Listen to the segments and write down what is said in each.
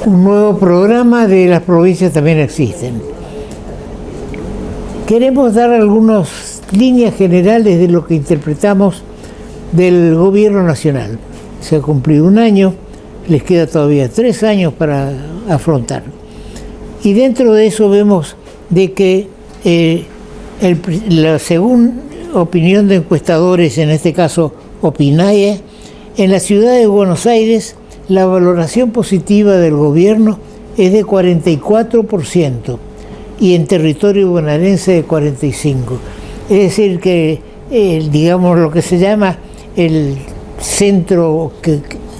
un nuevo programa de las provincias también existen. Queremos dar algunas líneas generales de lo que interpretamos del gobierno nacional. Se ha cumplido un año, les queda todavía 3 años para afrontar. Y dentro de eso vemos de que según opinión de encuestadores, en este caso Opinae, en la ciudad de Buenos Aires la valoración positiva del gobierno es de 44% y en territorio bonaerense de 45%. Es decir que, digamos, lo que se llama el centro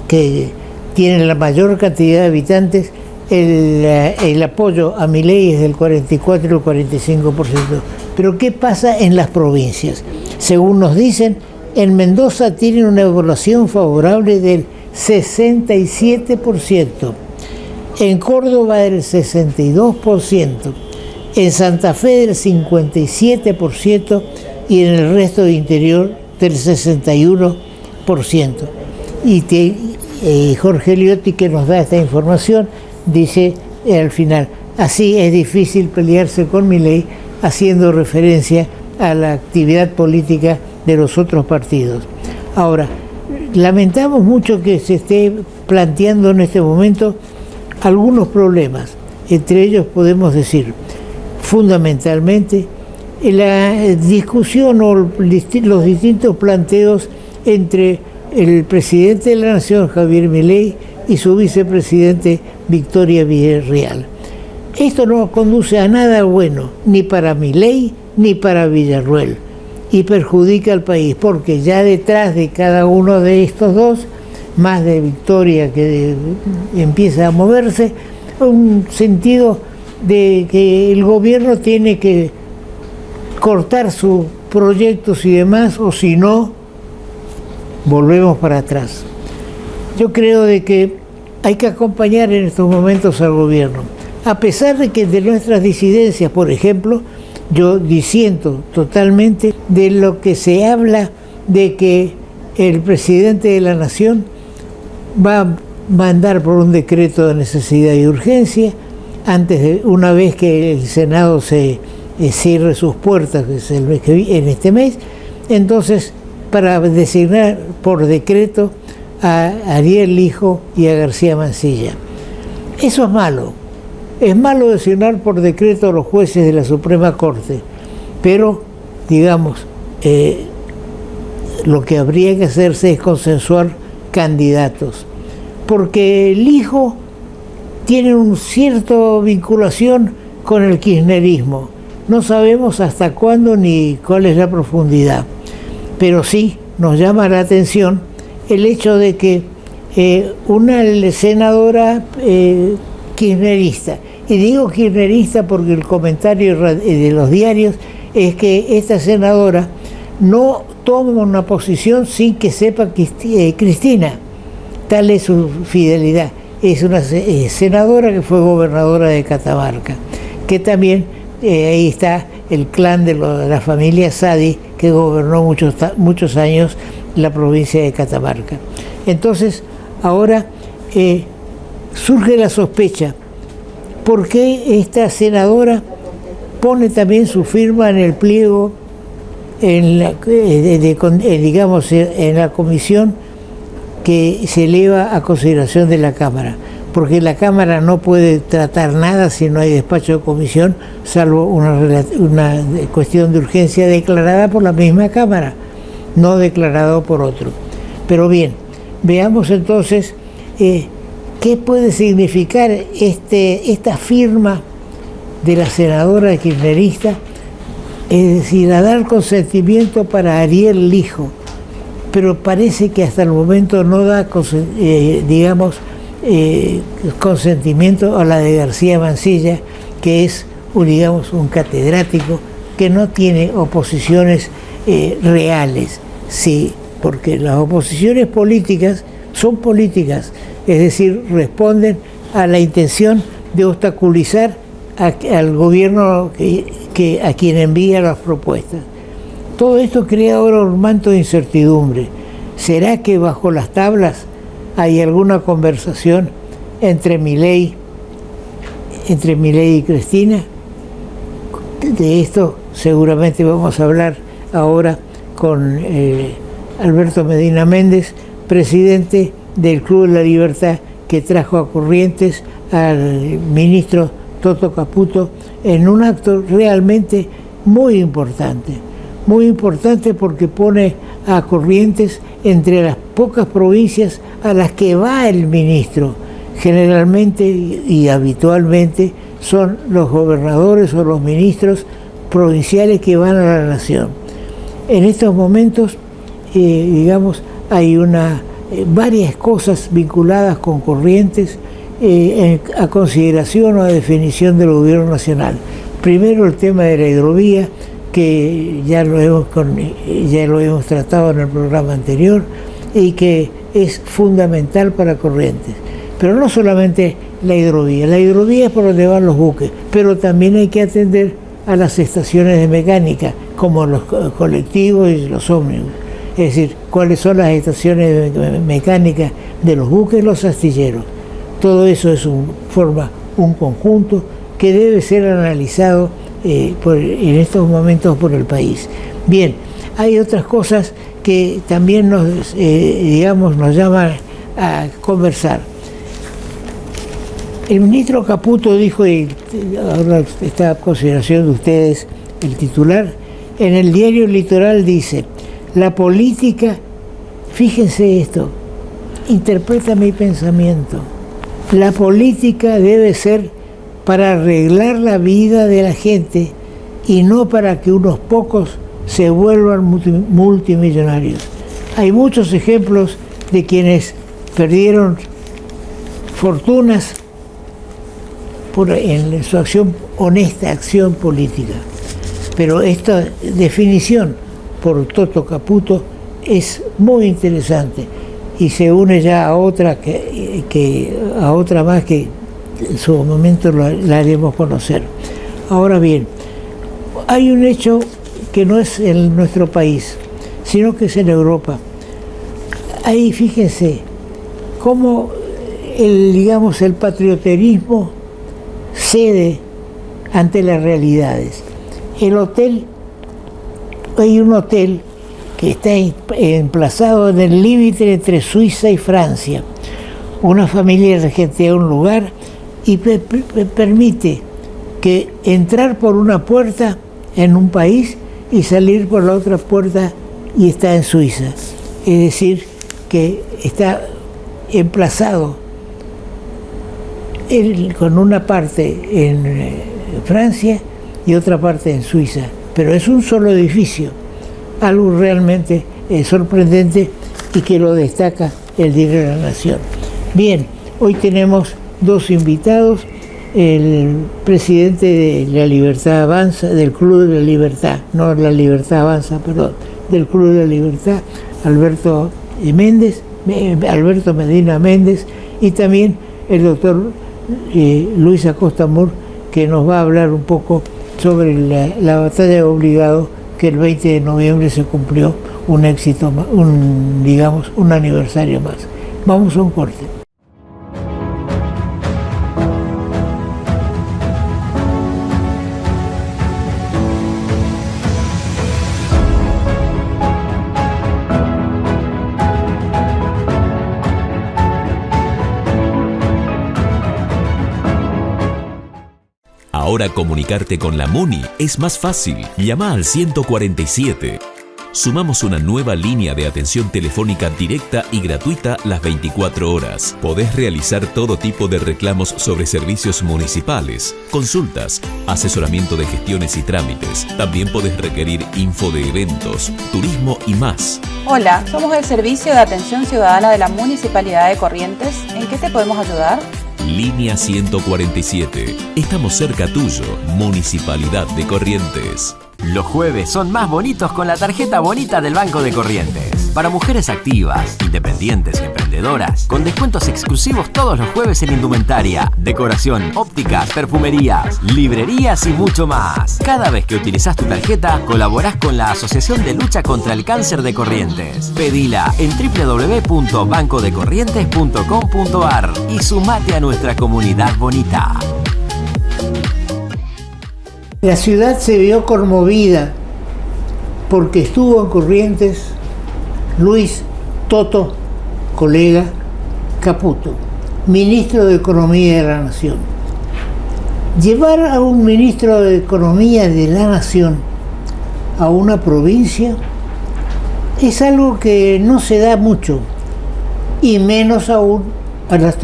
que tiene la mayor cantidad de habitantes, el apoyo a Milei es del 44 y el 45%. Pero ¿qué pasa en las provincias? Según nos dicen, en Mendoza tienen una evaluación favorable del 67%, en Córdoba del 62%, en Santa Fe del 57% y en el resto del interior del 61%. Y Jorge Liotti, que nos da esta información, dice al final, así es difícil pelearse con Milei, haciendo referencia a la actividad política de los otros partidos. Ahora, lamentamos mucho que se esté planteando en este momento algunos problemas. Entre ellos podemos decir, fundamentalmente, la discusión o los distintos planteos entre el presidente de la Nación, Javier Milei, y su vicepresidente, Victoria Villarruel. Esto no conduce a nada bueno, ni para Milei ni para Villarruel, y perjudica al país, porque ya detrás de cada uno de estos dos, más de Victoria que empieza a moverse, un sentido de que el gobierno tiene que cortar sus proyectos y demás, o si no, volvemos para atrás. Yo creo de que hay que acompañar en estos momentos al gobierno. A pesar de que de nuestras disidencias, por ejemplo, yo disiento totalmente de lo que se habla de que el presidente de la Nación va a mandar por un decreto de necesidad y urgencia, una vez que el Senado se cierre sus puertas, que es el mes en este mes, entonces para designar por decreto a Ariel Lijo y a García Mansilla. Eso es malo. Es malo designar por decreto a los jueces de la Suprema Corte, pero, digamos, lo que habría que hacerse es consensuar candidatos, porque el hijo tiene una cierta vinculación con el kirchnerismo. No sabemos hasta cuándo ni cuál es la profundidad, pero sí nos llama la atención el hecho de que una senadora kirchnerista, y digo kirchnerista porque el comentario de los diarios es que esta senadora no toma una posición sin que sepa Cristina, tal es su fidelidad. Es una senadora que fue gobernadora de Catamarca, que también ahí está el clan de la familia Sadi, que gobernó muchos años la provincia de Catamarca. Entonces, ahora surge la sospecha, ¿por qué esta senadora pone también su firma en el pliego, digamos, en la comisión que se eleva a consideración de la Cámara? Porque la Cámara no puede tratar nada si no hay despacho de comisión, salvo una cuestión de urgencia declarada por la misma Cámara, no declarado por otro. Pero bien, veamos entonces qué puede significar esta firma de la senadora kirchnerista, es decir, a dar consentimiento para Ariel Lijo, pero parece que hasta el momento no da, digamos, consentimiento a la de García Mansilla, que es, digamos, un catedrático que no tiene oposiciones reales. Sí, porque las oposiciones políticas son políticas, es decir, responden a la intención de obstaculizar al gobierno a quien envía las propuestas. Todo esto crea ahora un manto de incertidumbre. ¿Será que bajo las tablas hay alguna conversación entre Milei y Cristina. De esto seguramente vamos a hablar ahora con Alberto Medina Méndez, presidente del Club de la Libertad, que trajo a Corrientes al ministro Toto Caputo en un acto realmente muy importante porque pone a Corrientes entre las pocas provincias a las que va el ministro. Generalmente y habitualmente son los gobernadores o los ministros provinciales que van a la nación. En estos momentos, hay varias cosas vinculadas con Corrientes a consideración o a definición del gobierno nacional. Primero, el tema de la hidrovía, que ya lo hemos tratado en el programa anterior y que es fundamental para Corrientes. Pero no solamente la hidrovía es por donde van los buques, pero también hay que atender a las estaciones de mecánica, como los colectivos y los ómnibus. Es decir, cuáles son las estaciones mecánicas de los buques, los astilleros. Todo eso forma un conjunto que debe ser analizado en estos momentos por el país. Bien, hay otras cosas que también nos llaman a conversar. El ministro Caputo dijo, y ahora está a consideración de ustedes el titular, en el diario Litoral dice: la política, fíjense esto, interpreta mi pensamiento, la política debe ser para arreglar la vida de la gente y no para que unos pocos se vuelvan multimillonarios. Hay muchos ejemplos de quienes perdieron fortunas en su honesta acción política. Pero esta definición por Toto Caputo es muy interesante y se une ya a otra a otra más que en su momento la haremos conocer. Ahora bien, hay un hecho que no es en nuestro país, sino que es en Europa. Ahí fíjense cómo el patrioterismo cede ante las realidades. Hay un hotel que está emplazado en el límite entre Suiza y Francia. Una familia regentea un lugar y permite que entrar por una puerta en un país y salir por la otra puerta y está en Suiza. Es decir, que está emplazado con una parte en Francia y otra parte en Suiza, pero es un solo edificio, algo realmente sorprendente y que lo destaca el Diario de la Nación. Bien, hoy tenemos dos invitados, el presidente de La Libertad Avanza, del Club de la Libertad, no La Libertad Avanza, perdón, del Club de la Libertad, Alberto Medina Méndez, y también el doctor Luis Acosta Mur, que nos va a hablar un poco sobre la batalla de Obligado, que el 20 de noviembre se cumplió un éxito, un aniversario más. Vamos a un corte. Ahora comunicarte con la MUNI es más fácil. Llama al 147. Sumamos una nueva línea de atención telefónica directa y gratuita las 24 horas. Podés realizar todo tipo de reclamos sobre servicios municipales, consultas, asesoramiento de gestiones y trámites. También podés requerir info de eventos, turismo y más. Hola, somos el Servicio de Atención Ciudadana de la Municipalidad de Corrientes. ¿En qué te podemos ayudar? Línea 147. Estamos cerca tuyo, Municipalidad de Corrientes. Los jueves son más bonitos con la tarjeta bonita del Banco de Corrientes. Para mujeres activas, independientes y emprendedoras, con descuentos exclusivos todos los jueves en indumentaria, decoración, ópticas, perfumerías, librerías y mucho más. Cada vez que utilizás tu tarjeta, colaborás con la Asociación de Lucha contra el Cáncer de Corrientes. Pedila en www.bancodecorrientes.com.ar y sumate a nuestra comunidad bonita. La ciudad se vio conmovida porque estuvo en Corrientes Luis Toto, colega, Caputo, ministro de Economía de la Nación. Llevar a un ministro de Economía de la Nación a una provincia es algo que no se da mucho, y menos aún a las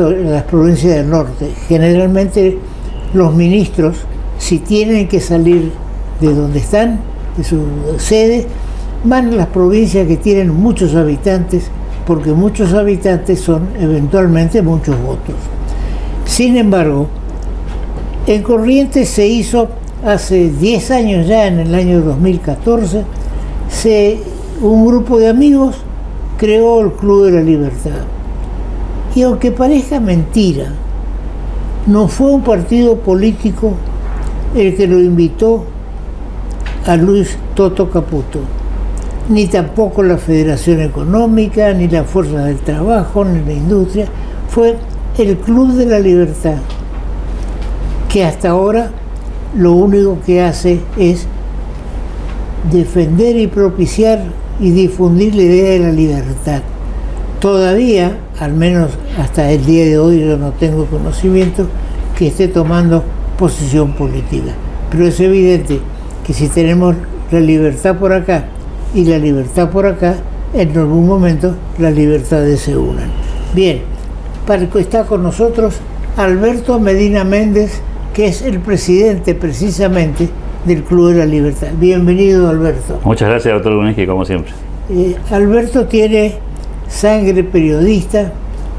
provincias del norte. Generalmente los ministros, si tienen que salir de donde están, de su sede, van a las provincias que tienen muchos habitantes, porque muchos habitantes son eventualmente muchos votos. Sin embargo, en Corrientes se hizo hace 10 años ya, en el año 2014, un grupo de amigos creó el Club de la Libertad. Y aunque parezca mentira, no fue un partido político el que lo invitó a Luis Toto Caputo, ni tampoco la Federación Económica, ni la Fuerza del Trabajo, ni la industria. Fue el Club de la Libertad, que hasta ahora lo único que hace es defender y propiciar y difundir la idea de la libertad. Todavía, al menos hasta el día de hoy, yo no tengo conocimiento que esté tomando posición política, pero es evidente que si tenemos la libertad por acá y la libertad por acá, en algún momento las libertades se unan. Bien, está con nosotros Alberto Medina Méndez, que es el presidente precisamente del Club de la Libertad. Bienvenido, Alberto. Muchas gracias, doctor Guniski, como siempre. Alberto tiene sangre periodista.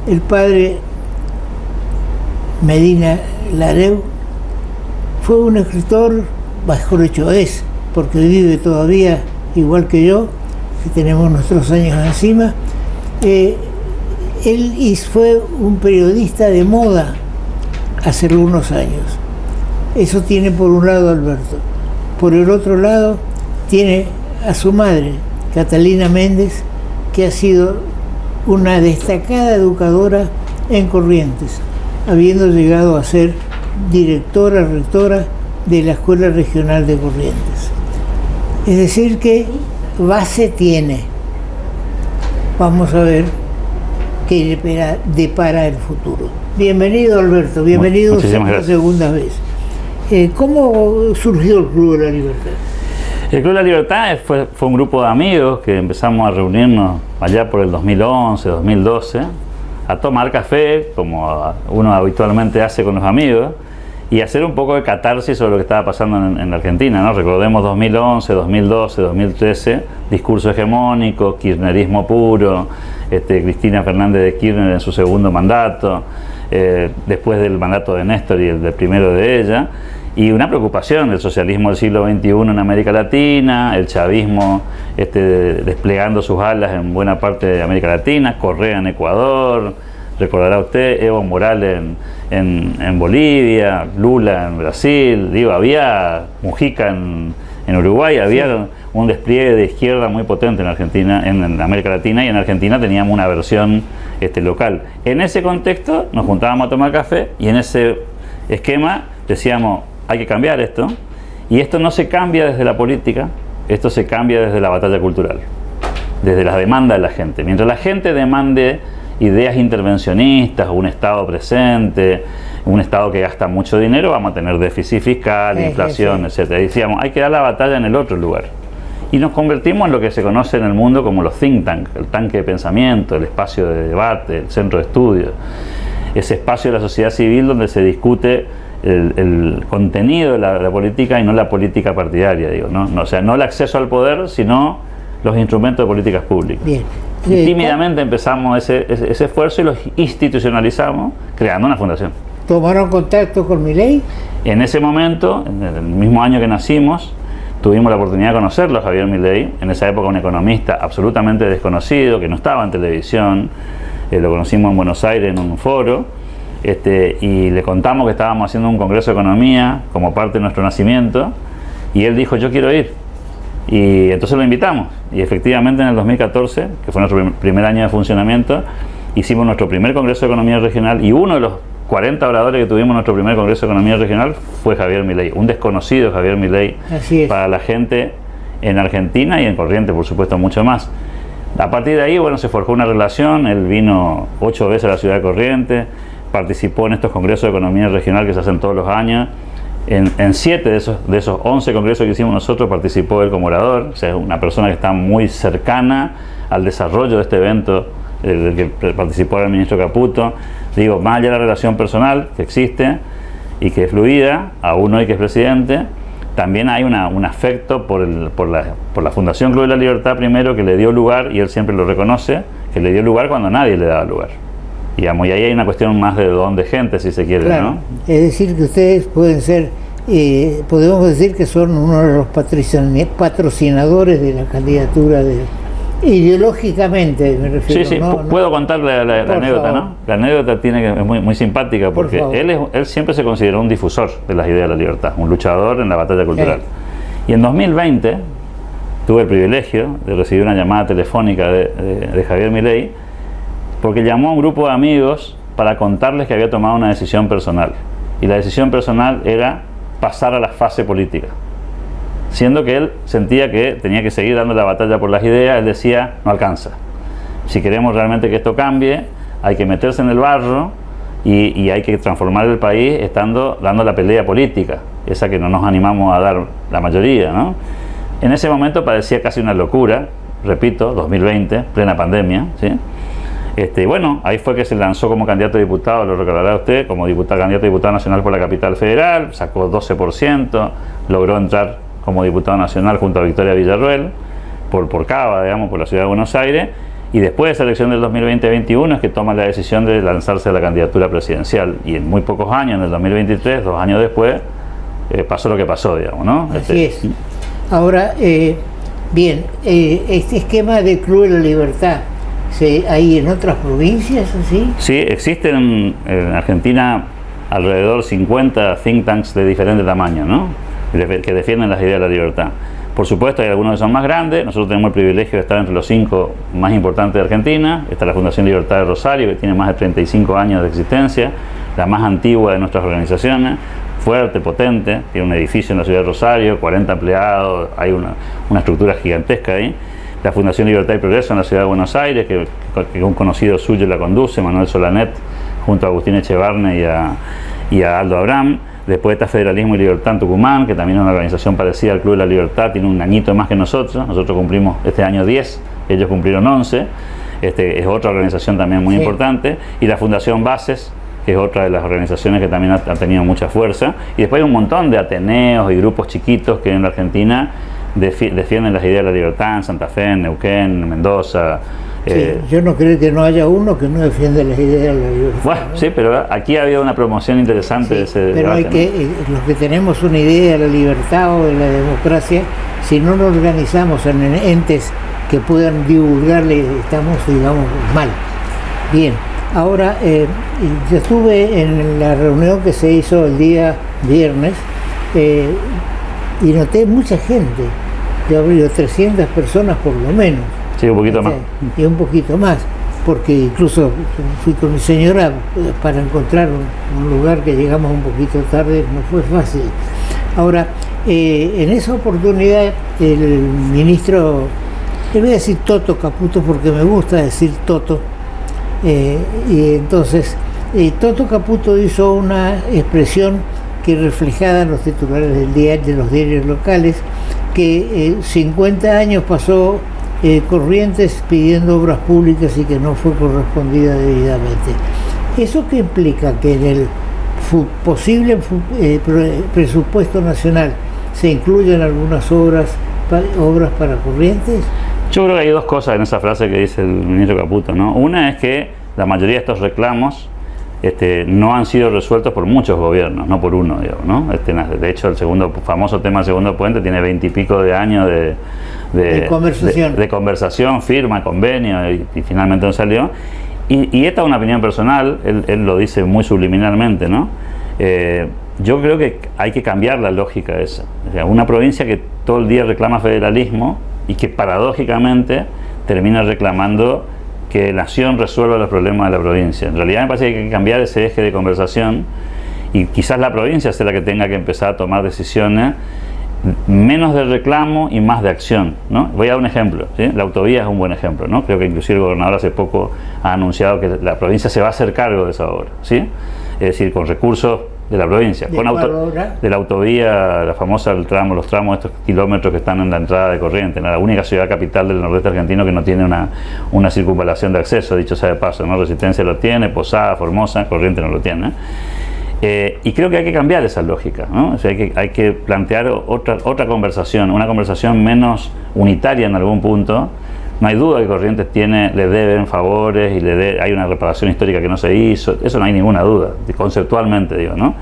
El padre Medina Lareu fue un escritor, mejor dicho es, porque vive todavía igual que yo, que tenemos nuestros años encima. Él fue un periodista de moda hace algunos años. Eso tiene por un lado Alberto. Por el otro lado tiene a su madre, Catalina Méndez, que ha sido una destacada educadora en Corrientes, habiendo llegado a ser directora, rectora de la Escuela Regional de Corrientes. Es decir que base tiene. Vamos a ver qué depara el futuro. Bienvenido, Alberto, bienvenido por segunda vez. ¿Cómo surgió el Club de la Libertad? El Club de la Libertad fue un grupo de amigos que empezamos a reunirnos allá por el 2011, 2012, a tomar café, como uno habitualmente hace con los amigos, y hacer un poco de catarsis sobre lo que estaba pasando en la Argentina, ¿no? Recordemos 2011, 2012, 2013, discurso hegemónico, kirchnerismo puro, Cristina Fernández de Kirchner en su segundo mandato, después del mandato de Néstor y el del primero de ella, y una preocupación del socialismo del siglo XXI en América Latina, el chavismo desplegando sus alas en buena parte de América Latina, Correa en Ecuador, recordará usted, Evo Morales en Bolivia, Lula en Brasil, digo, había Mujica en Uruguay, había un despliegue de izquierda muy potente en Argentina, en América Latina, y en Argentina teníamos una versión local. En ese contexto nos juntábamos a tomar café y en ese esquema decíamos, hay que cambiar esto, y esto no se cambia desde la política, esto se cambia desde la batalla cultural, desde las demandas de la gente. Mientras la gente demande ideas intervencionistas, un Estado presente, un Estado que gasta mucho dinero, vamos a tener déficit fiscal, inflación, etc. Y decíamos, hay que dar la batalla en el otro lugar. Y nos convertimos en lo que se conoce en el mundo como los think tank, el tanque de pensamiento, el espacio de debate, el centro de estudio, ese espacio de la sociedad civil donde se discute el contenido de la política y no la política partidaria, digo, ¿no? O sea, no el acceso al poder, sino los instrumentos de políticas públicas. Bien. Y tímidamente empezamos ese esfuerzo y lo institucionalizamos creando una fundación. ¿Tomaron contacto con Milei? En ese momento, en el mismo año que nacimos, tuvimos la oportunidad de conocerlo a Javier Milei, en esa época un economista absolutamente desconocido, que no estaba en televisión, lo conocimos en Buenos Aires en un foro, y le contamos que estábamos haciendo un congreso de economía como parte de nuestro nacimiento, y él dijo, yo quiero ir, y entonces lo invitamos, y efectivamente en el 2014, que fue nuestro primer año de funcionamiento, hicimos nuestro primer congreso de economía regional, y uno de los 40 oradores que tuvimos en nuestro primer congreso de economía regional fue Javier Milei, un desconocido Javier Milei para la gente en Argentina y en Corrientes, por supuesto, mucho más. A partir de ahí, bueno, se forjó una relación. Él vino 8 veces a la ciudad de Corrientes, participó en estos congresos de economía regional que se hacen todos los años. En 7 de esos 11 congresos que hicimos nosotros participó él como orador. O sea, es una persona que está muy cercana al desarrollo de este evento, del que participó el ministro Caputo. Digo, más allá de la relación personal que existe y que es fluida, aún hoy que es presidente, también hay un afecto por la Fundación Club de la Libertad, primero, que le dio lugar, y él siempre lo reconoce, que le dio lugar cuando nadie le daba lugar. Digamos, y ahí hay una cuestión más de don de gente, si se quiere, claro, ¿no? Es decir, que ustedes pueden ser, podemos decir que son uno de los patrocinadores de la candidatura ideológicamente, me refiero. Sí, ¿no? Puedo contarle la anécdota, favor. ¿No? La anécdota es muy simpática, porque él siempre se consideró un difusor de las ideas de la libertad, un luchador en la batalla cultural. Y en 2020 tuve el privilegio de recibir una llamada telefónica de Javier Milei, porque llamó a un grupo de amigos para contarles que había tomado una decisión personal. Y la decisión personal era pasar a la fase política. Siendo que él sentía que tenía que seguir dando la batalla por las ideas, él decía, no alcanza. Si queremos realmente que esto cambie, hay que meterse en el barro y hay que transformar el país dando la pelea política, esa que no nos animamos a dar la mayoría, ¿no? En ese momento parecía casi una locura, repito, 2020, plena pandemia, ¿sí? Bueno, ahí fue que se lanzó como candidato a diputado, lo recordará usted, como candidato a diputado nacional por la capital federal, sacó 12%, logró entrar como diputado nacional junto a Victoria Villarruel, por Cava, digamos, por la ciudad de Buenos Aires, y después de esa elección del 2020-21 es que toma la decisión de lanzarse a la candidatura presidencial, y en muy pocos años, en el 2023, 2 años después, pasó lo que pasó, digamos, ¿no? Así es. Ahora, bien, este esquema de Club de la Libertad, ¿hay en otras provincias así? Sí, existen en Argentina alrededor 50 think tanks de diferente tamaño, ¿no? Que defienden las ideas de la libertad. Por supuesto, hay algunos que son más grandes. Nosotros tenemos el privilegio de estar entre los 5 más importantes de Argentina. Está la Fundación Libertad de Rosario, que tiene más de 35 años de existencia, la más antigua de nuestras organizaciones, fuerte, potente, tiene un edificio en la ciudad de Rosario, 40 empleados, hay una estructura gigantesca ahí. La Fundación Libertad y Progreso en la ciudad de Buenos Aires, que un conocido suyo la conduce, Manuel Solanet, junto a Agustín Echevarne y a Aldo Abraham. Después está Federalismo y Libertad en Tucumán, que también es una organización parecida al Club de la Libertad, tiene un añito más que nosotros. Nosotros cumplimos este año 10, ellos cumplieron 11. Es otra organización también muy importante. Y la Fundación Bases, que es otra de las organizaciones que también ha tenido mucha fuerza. Y después hay un montón de ateneos y grupos chiquitos que en la Argentina defienden las ideas de la libertad, en Santa Fe, en Neuquén, en Mendoza. Sí, yo no creo que no haya uno que no defienda las ideas de la libertad. Bueno, ¿no? Sí, pero aquí ha habido una promoción interesante de ese debate. Pero los que tenemos una idea de la libertad o de la democracia, si no nos organizamos en entes que puedan divulgarle, estamos, digamos, mal. Bien, ahora yo estuve en la reunión que se hizo el día viernes y noté mucha gente. Yo habría 300 personas por lo menos. Sí, un poquito más. Y un poquito más, porque incluso fui con mi señora para encontrar un lugar que llegamos un poquito tarde, no fue fácil. Ahora, en esa oportunidad, el ministro, le voy a decir Toto Caputo porque me gusta decir Toto, y entonces Toto Caputo hizo una expresión que reflejada en los titulares de los diarios locales, que 50 años pasó Corrientes pidiendo obras públicas y que no fue correspondida debidamente. ¿Eso qué implica? Que en el posible presupuesto nacional se incluyen algunas obras para Corrientes. Yo creo que hay 2 cosas en esa frase que dice el ministro Caputo, ¿no? Una es que la mayoría de estos reclamos no han sido resueltos por muchos gobiernos, no por uno, digamos, ¿no? De hecho, el famoso tema del segundo puente tiene 20 y pico de años de conversación, firma, convenio, y finalmente no salió. Y esta es una opinión personal, él lo dice muy subliminalmente, ¿no? Yo creo que hay que cambiar la lógica esa. O sea, una provincia que todo el día reclama federalismo y que paradójicamente termina reclamando que la nación resuelva los problemas de la provincia. En realidad me parece que hay que cambiar ese eje de conversación y quizás la provincia sea la que tenga que empezar a tomar decisiones menos de reclamo y más de acción, ¿no? Voy a dar un ejemplo, ¿sí? La autovía es un buen ejemplo, ¿no? Creo que inclusive el gobernador hace poco ha anunciado que la provincia se va a hacer cargo de esa obra, ¿sí? Es decir, con recursos de la provincia, de la autovía, la famosa, los tramos, estos kilómetros que están en la entrada de Corrientes, ¿no? La única ciudad capital del nordeste argentino que no tiene una circunvalación de acceso, dicho sea de paso, ¿no? Resistencia lo tiene, Posada, Formosa, Corrientes no lo tiene, y creo que hay que cambiar esa lógica, ¿no? O sea, hay que plantear otra conversación, una conversación menos unitaria en algún punto. No hay duda que Corrientes le deben favores y hay una reparación histórica que no se hizo, eso no hay ninguna duda, conceptualmente digo, ¿no?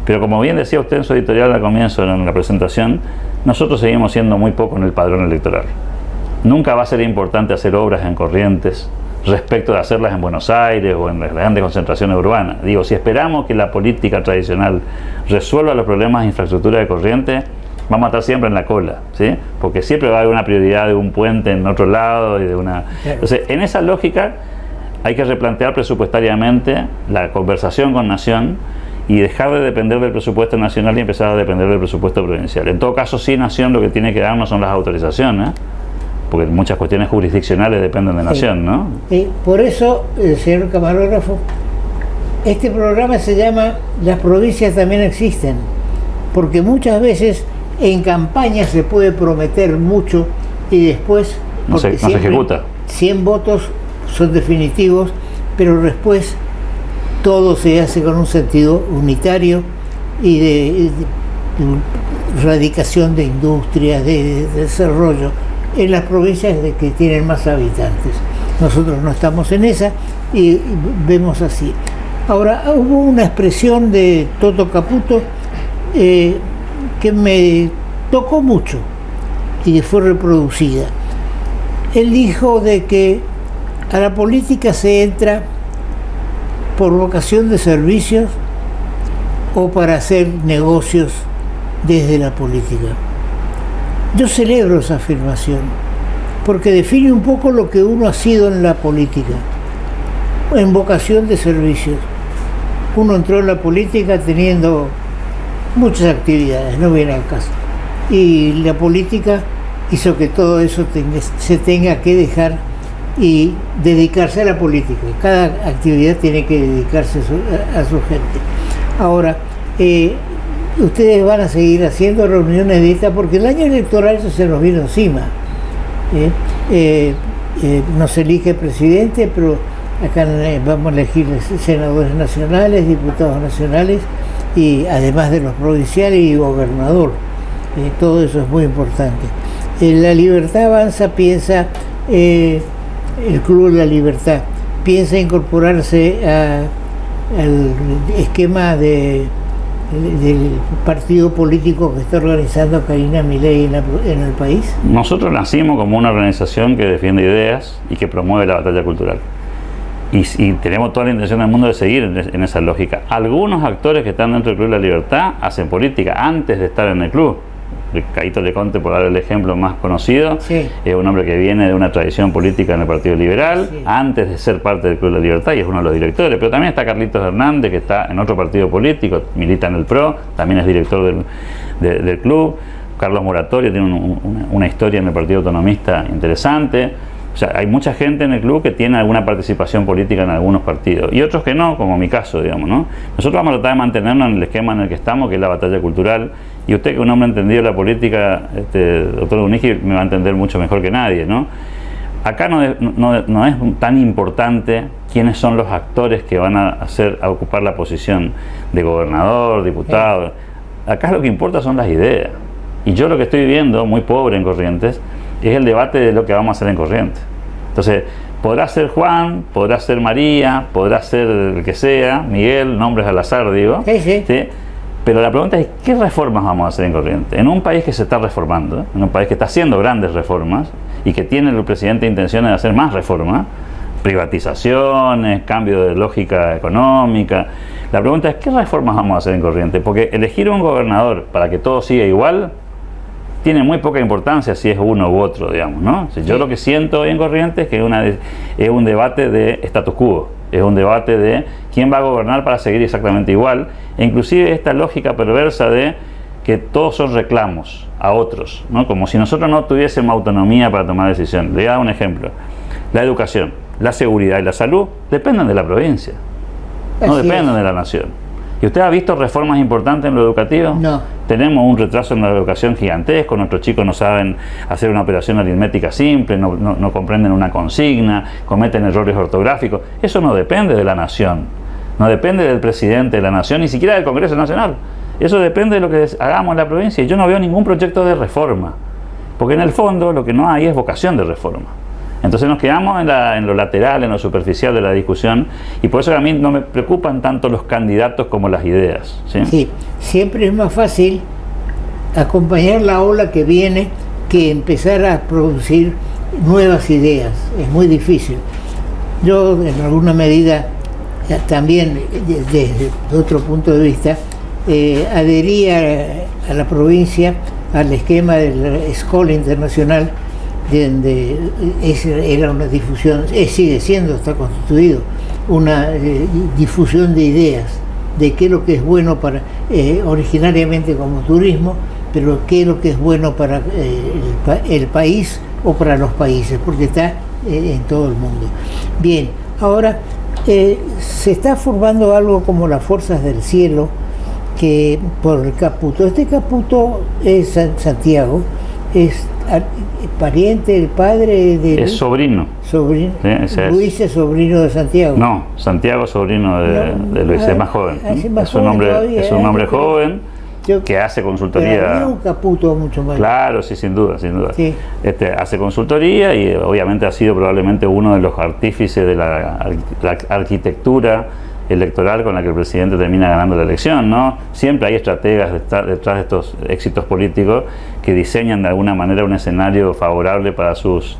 Pero como bien decía usted en su editorial al comienzo, en la presentación, nosotros seguimos siendo muy poco en el padrón electoral. Nunca va a ser importante hacer obras en Corrientes respecto de hacerlas en Buenos Aires o en las grandes concentraciones urbanas. Digo, si esperamos que la política tradicional resuelva los problemas de infraestructura de Corrientes, vamos a estar siempre en la cola, ¿sí? Porque siempre va a haber una prioridad de un puente en otro lado y de una... Entonces, en esa lógica hay que replantear presupuestariamente la conversación con Nación y dejar de depender del presupuesto nacional y empezar a depender del presupuesto provincial. En todo caso, sí, Nación lo que tiene que darnos son las autorizaciones, porque muchas cuestiones jurisdiccionales dependen de Nación, ¿no? Por eso, señor camarógrafo, este programa se llama Las provincias también existen, porque muchas veces en campaña se puede prometer mucho y después no se ejecuta. 100 votos son definitivos, pero después todo se hace con un sentido unitario y de radicación de industrias, de desarrollo en las provincias que tienen más habitantes. Nosotros no estamos en esa y vemos así. Ahora, hubo una expresión de Toto Caputo que me tocó mucho y fue reproducida. Él dijo de que a la política se entra por vocación de servicios o para hacer negocios desde la política. Yo celebro esa afirmación porque define un poco lo que uno ha sido en la política, en vocación de servicios. Uno entró en la política teniendo muchas actividades, no viene al caso. Y la política hizo que todo eso se tenga que dejar y dedicarse a la política. Cada actividad tiene que dedicarse a su gente. Ahora, ustedes van a seguir haciendo reuniones de esta porque el año electoral eso se nos vino encima. No se elige presidente, pero acá vamos a elegir senadores nacionales, diputados nacionales y además de los provinciales y gobernador. Todo eso es muy importante. La Libertad Avanza piensa, el Club de la Libertad piensa incorporarse al esquema del partido político que está organizando Karina Milei en el país. Nosotros nacimos como una organización que defiende ideas y que promueve la batalla cultural. Y tenemos toda la intención del mundo de seguir en esa lógica. Algunos actores que están dentro del Club de la Libertad hacen política antes de estar en el club. Caíto Leconte, por dar el ejemplo más conocido, sí, es un hombre que viene de una tradición política en el Partido Liberal, sí, antes de ser parte del Club de la Libertad, y es uno de los directores. Pero también está Carlitos Hernández, que está en otro partido político, milita en el PRO, también es director del club. Carlos Moratorio tiene una historia en el Partido Autonomista interesante. O sea, hay mucha gente en el club que tiene alguna participación política en algunos partidos y otros que no, como mi caso, digamos, ¿no? Nosotros vamos a tratar de mantenernos en el esquema en el que estamos, que es la batalla cultural, y usted, que es un hombre entendido de la política, doctor Dunigi, me va a entender mucho mejor que nadie, ¿no? Acá no es tan importante quiénes son los actores que van a ocupar la posición de gobernador, diputado. Acá lo que importa son las ideas. Y yo lo que estoy viendo, muy pobre en Corrientes, es el debate de lo que vamos a hacer en Corrientes. Entonces, Podrá ser Juan, podrá ser María, podrá ser el que sea, Miguel, nombres al azar, digo. Sí. ¿Sí? Pero la pregunta es, ¿qué reformas vamos a hacer en Corrientes? En un país que se está reformando, en un país que está haciendo grandes reformas y que tiene el presidente intenciones de hacer más reformas, privatizaciones, cambio de lógica económica. La pregunta es, ¿qué reformas vamos a hacer en Corrientes? Porque elegir un gobernador para que todo siga igual tiene muy poca importancia si es uno u otro, digamos, ¿no? Si yo lo que siento hoy en Corrientes es que es un debate de status quo, es un debate de quién va a gobernar para seguir exactamente igual, e inclusive esta lógica perversa de que todos son reclamos a otros, ¿no? Como si nosotros no tuviésemos autonomía para tomar decisiones. Le voy a dar un ejemplo. La educación, la seguridad y la salud dependen de la provincia, no dependen de la nación. ¿Y usted ha visto reformas importantes en lo educativo? No. Tenemos un retraso en la educación gigantesco, nuestros chicos no saben hacer una operación aritmética simple, no comprenden una consigna, cometen errores ortográficos. Eso no depende de la nación, no depende del presidente de la nación, ni siquiera del Congreso Nacional. Eso depende de lo que hagamos en la provincia, y yo no veo ningún proyecto de reforma, porque en el fondo lo que no hay es vocación de reforma. Entonces nos quedamos en lo lateral, en lo superficial de la discusión, y por eso a mí no me preocupan tanto los candidatos como las ideas. Sí, siempre es más fácil acompañar la ola que viene que empezar a producir nuevas ideas. Es muy difícil. Yo, en alguna medida, también desde otro punto de vista, adhería a la provincia al esquema de la Escuela Internacional, donde era una difusión, sigue siendo, está constituido, una difusión de ideas, de qué es lo que es bueno para, originariamente como turismo, pero qué es lo que es bueno para el país o para los países, porque está en todo el mundo. Bien, ahora se está formando algo como las Fuerzas del Cielo, que por el Caputo. Este Caputo es Santiago, es pariente, el padre de... Es sobrino. Sobrino. Sí, Luis es sobrino de Santiago. No, Santiago sobrino de Luis, es más joven. Es un hombre joven que hace consultoría. Pero un Caputo mucho más. Claro, sí, sin duda. Sí. Hace consultoría y obviamente ha sido probablemente uno de los artífices de la arquitectura electoral con la que el presidente termina ganando la elección, ¿no? Siempre hay estrategas detrás de estos éxitos políticos que diseñan de alguna manera un escenario favorable para sus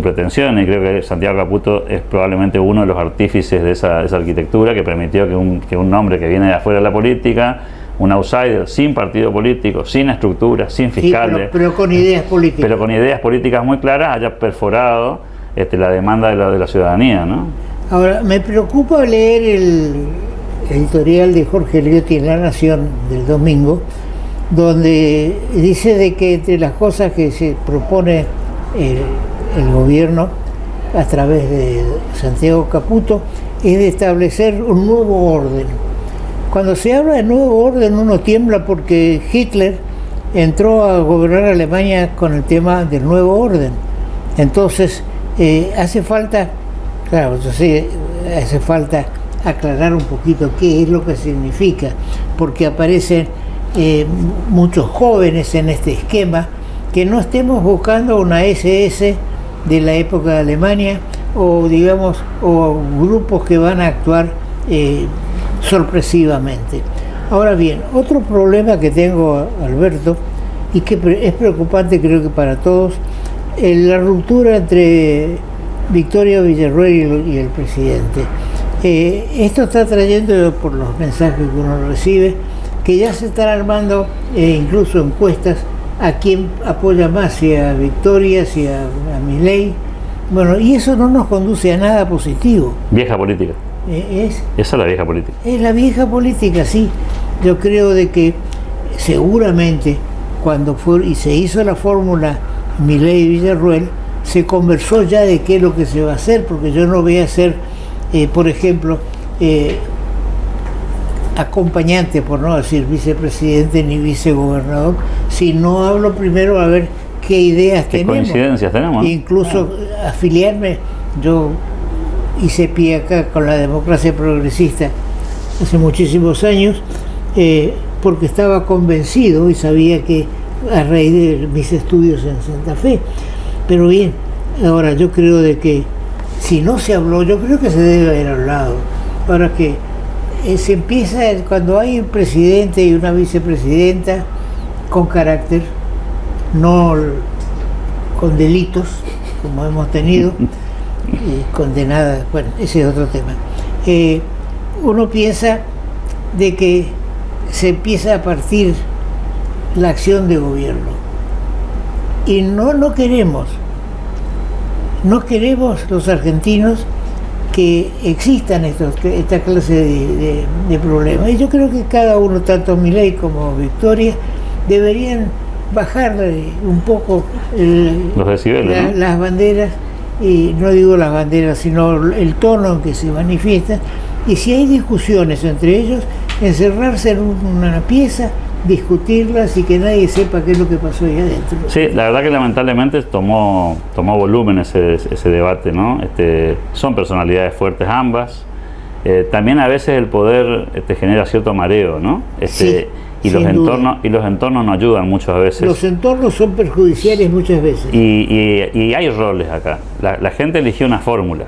pretensiones, y creo que Santiago Caputo es probablemente uno de los artífices de esa arquitectura que permitió que un hombre que viene de afuera de la política, un outsider, sin partido político, sin estructura, sin fiscales, sí, pero con ideas políticas. Pero con ideas políticas muy claras, haya perforado la demanda de la ciudadanía, ¿no? Ahora, me preocupa leer el editorial de Jorge Eliotti en La Nación del domingo, donde dice de que entre las cosas que se propone el gobierno a través de Santiago Caputo es de establecer un nuevo orden. Cuando se habla de nuevo orden uno tiembla porque Hitler entró a gobernar Alemania con el tema del nuevo orden. Entonces hace falta aclarar un poquito qué es lo que significa, porque aparecen muchos jóvenes en este esquema, que no estemos buscando una SS de la época de Alemania o grupos que van a actuar sorpresivamente. Ahora bien, otro problema que tengo, Alberto, y que es preocupante creo que para todos, la ruptura entre Victoria Villarruel y el presidente. Esto está trayendo, por los mensajes que uno recibe, que ya se están armando incluso encuestas a quién apoya más, si a Victoria, si a Milei. Bueno, y eso no nos conduce a nada positivo. Vieja política. Esa es la vieja política. Es la vieja política, sí. Yo creo de que seguramente cuando se hizo la fórmula Milei-Villarruel, se conversó ya de qué es lo que se va a hacer, porque yo no voy a ser, por ejemplo, acompañante, por no decir vicepresidente ni vicegobernador, si no hablo primero a ver qué ideas tenemos. ¿Qué coincidencias tenemos? Incluso afiliarme, yo hice pie acá con la democracia progresista hace muchísimos años, porque estaba convencido y sabía que a raíz de mis estudios en Santa Fe. Pero bien, ahora yo creo de que si no se habló, yo creo que se debe haber hablado. Ahora que se empieza, cuando hay un presidente y una vicepresidenta con carácter, no con delitos, como hemos tenido, condenadas, bueno, ese es otro tema. Uno piensa de que se empieza a partir la acción de gobierno. Y no queremos los argentinos que existan esta clase de problemas. Y yo creo que cada uno, tanto Milei como Victoria, deberían bajar un poco los decibeles, ¿no? Las banderas, y no digo las banderas, sino el tono en que se manifiesta. Y si hay discusiones entre ellos, encerrarse en una pieza, discutirlas y que nadie sepa qué es lo que pasó ahí adentro. Sí, la verdad que lamentablemente tomó volumen ese debate, ¿no? Son personalidades fuertes ambas. También a veces el poder genera cierto mareo, ¿no? Sí, y los entornos no ayudan muchas veces. Los entornos son perjudiciales muchas veces. Y hay roles acá. La gente eligió una fórmula,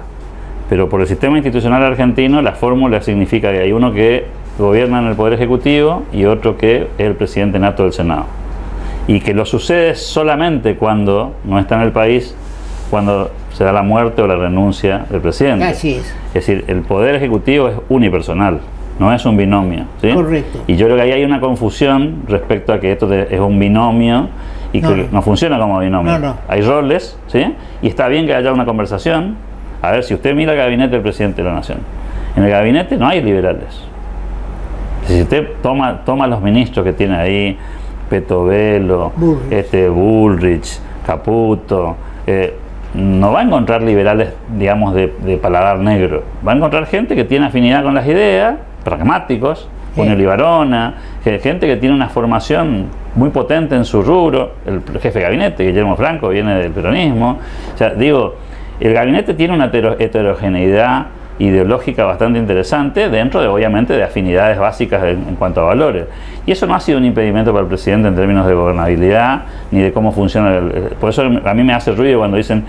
pero por el sistema institucional argentino la fórmula significa que hay uno que gobierna en el Poder Ejecutivo y otro que es el presidente nato del Senado. Y que lo sucede solamente cuando no está en el país, cuando se da la muerte o la renuncia del presidente. Así es. Es decir, el Poder Ejecutivo es unipersonal, no es un binomio, ¿sí? Correcto. Y yo creo que ahí hay una confusión respecto a que esto es un binomio y que no funciona como binomio. No. Hay roles, ¿sí? Y está bien que haya una conversación. A ver, si usted mira el gabinete del presidente de la Nación, en el gabinete no hay liberales. Si usted toma los ministros que tiene ahí, Petovelo, Bullrich, Caputo, no va a encontrar liberales, digamos, de paladar negro. Va a encontrar gente que tiene afinidad con las ideas, pragmáticos, Julio Libarona, gente que tiene una formación muy potente en su rubro. El jefe de gabinete, Guillermo Franco, viene del peronismo. O sea, digo, el gabinete tiene una heterogeneidad ideológica bastante interesante, dentro de, obviamente, de afinidades básicas en cuanto a valores. Y eso no ha sido un impedimento para el presidente en términos de gobernabilidad, ni de cómo funciona. Por eso a mí me hace ruido cuando dicen,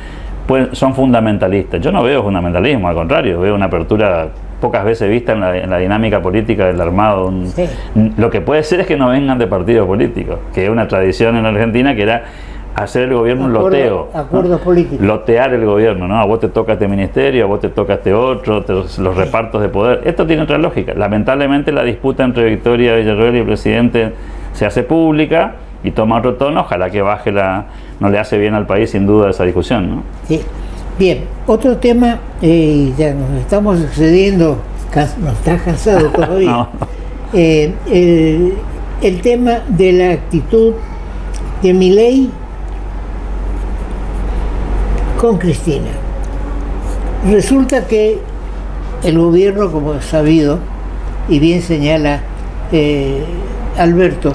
pues, son fundamentalistas. Yo no veo fundamentalismo, al contrario, veo una apertura pocas veces vista en la dinámica política del armado. Sí. Lo que puede ser es que no vengan de partidos políticos, que es una tradición en Argentina que era hacer el gobierno un loteo. Acuerdos políticos. Lotear el gobierno, ¿no? A vos te toca este ministerio, a vos te toca este otro, los repartos de poder. Esto tiene otra lógica. Lamentablemente la disputa entre Victoria Villarroel y el presidente se hace pública y toma otro tono. Ojalá que baje no le hace bien al país, sin duda, esa discusión, ¿no? Sí. Bien, otro tema, ya nos estamos excediendo, nos está cansado todavía. No. El tema de la actitud de Milei con Cristina. Resulta que el gobierno, como es sabido, y bien señala Alberto,